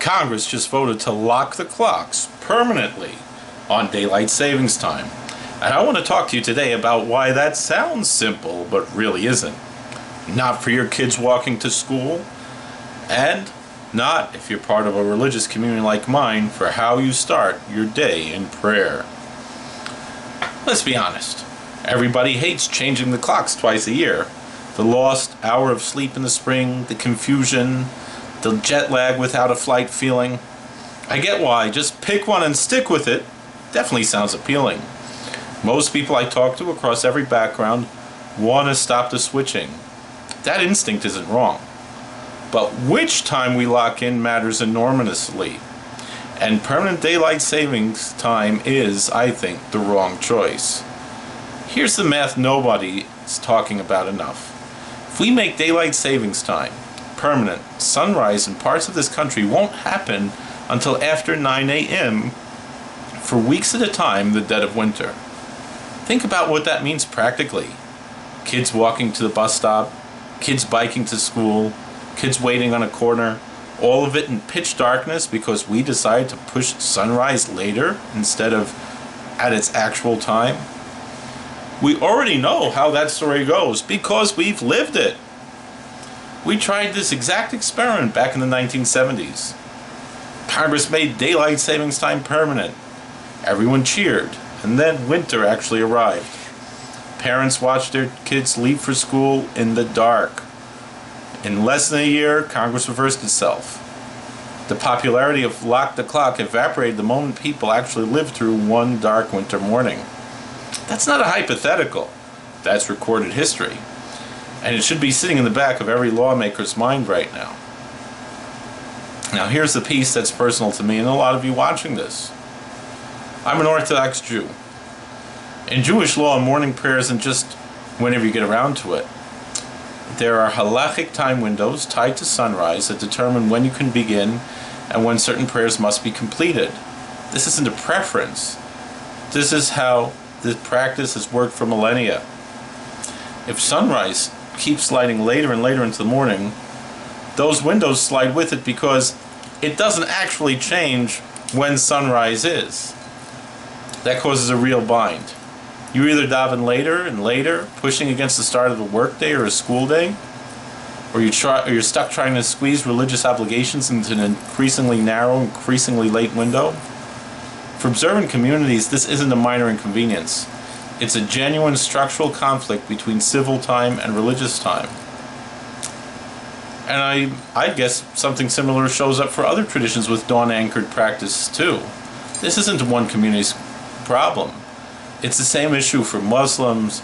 Congress just voted to lock the clocks permanently on daylight savings time. And I want to talk to you today about why that sounds simple, but really isn't. Not for your kids walking to school, and not, if you're part of a religious community like mine, for how you start your day in prayer. Let's be honest. Everybody hates changing the clocks twice a year. The lost hour of sleep in the spring, the confusion, the jet lag without a flight feeling. I get why. Just pick one and stick with it. Definitely sounds appealing. Most people I talk to across every background want to stop the switching. That instinct isn't wrong. But which time we lock in matters enormously. And permanent daylight savings time is, I think, the wrong choice. Here's the math nobody is talking about enough. If we make daylight savings time permanent, sunrise in parts of this country won't happen until after 9 a.m. for weeks at a time in the dead of winter. Think about what that means practically. Kids walking to the bus stop, kids biking to school, kids waiting on a corner, all of it in pitch darkness because we decided to push sunrise later instead of at its actual time. We already know how that story goes because we've lived it. We tried this exact experiment back in the 1970s. Congress made daylight savings time permanent. Everyone cheered, and then winter actually arrived. Parents watched their kids leave for school in the dark. In less than a year, Congress reversed itself. The popularity of lock the clock evaporated the moment people actually lived through one dark winter morning. That's not a hypothetical. That's recorded history. And it should be sitting in the back of every lawmaker's mind right now. Now here's the piece that's personal to me and a lot of you watching this. I'm an Orthodox Jew. In Jewish law, morning prayer isn't just whenever you get around to it. There are halachic time windows tied to sunrise that determine when you can begin and when certain prayers must be completed. This isn't a preference. This is how this practice has worked for millennia. If sunrise keeps sliding later and later into the morning, those windows slide with it because it doesn't actually change when sunrise is. That causes a real bind. You either daven later and later, pushing against the start of a workday or a school day, or you're stuck trying to squeeze religious obligations into an increasingly narrow, increasingly late window. For observant communities, this isn't a minor inconvenience. It's a genuine structural conflict between civil time and religious time. And I guess something similar shows up for other traditions with dawn-anchored practice too. This isn't one community's problem. It's the same issue for Muslims,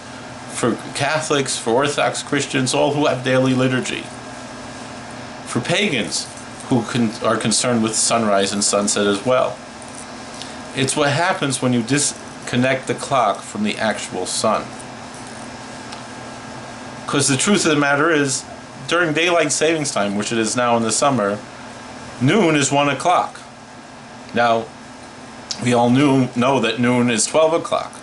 for Catholics, for Orthodox Christians, all who have daily liturgy. For pagans who are concerned with sunrise and sunset as well. It's what happens when you disconnect the clock from the actual sun. Because the truth of the matter is, during daylight savings time, which it is now in the summer, noon is 1 o'clock. Now, we all know that noon is 12 o'clock.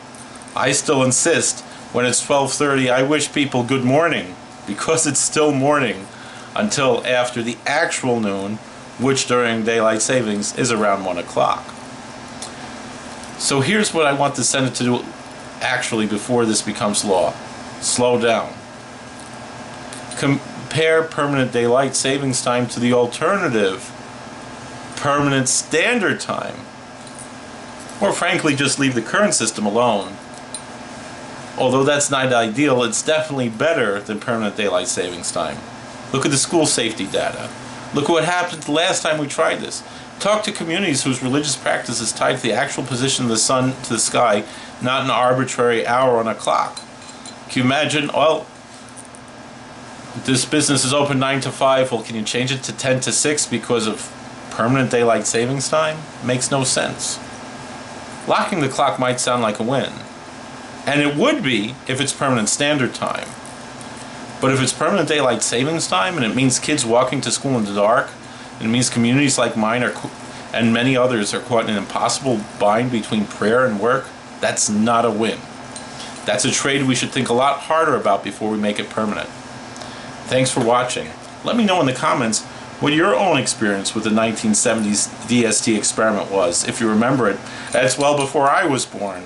I still insist, when it's 12:30, I wish people good morning, because it's still morning until after the actual noon, which during daylight savings is around 1 o'clock. So here's what I want the Senate to do actually before this becomes law. Slow down. Compare permanent daylight savings time to the alternative, permanent standard time. Or frankly, just leave the current system alone. Although that's not ideal, it's definitely better than permanent daylight savings time. Look at the school safety data. Look at what happened the last time we tried this. Talk to communities whose religious practice is tied to the actual position of the sun to the sky, not an arbitrary hour on a clock. Can you imagine, well, this business is open 9 to 5, well, can you change it to 10 to 6 because of permanent daylight savings time? Makes no sense. Locking the clock might sound like a win. And it would be if it's permanent standard time. But if it's permanent daylight savings time and it means kids walking to school in the dark, and it means communities like mine and many others are caught in an impossible bind between prayer and work, that's not a win. That's a trade we should think a lot harder about before we make it permanent. Thanks for watching. Let me know in the comments what your own experience with the 1970s DST experiment was, if you remember it. That's well before I was born.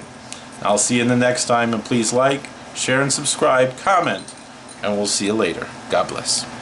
I'll see you in the next time, and please like, share, and subscribe, comment, and we'll see you later. God bless.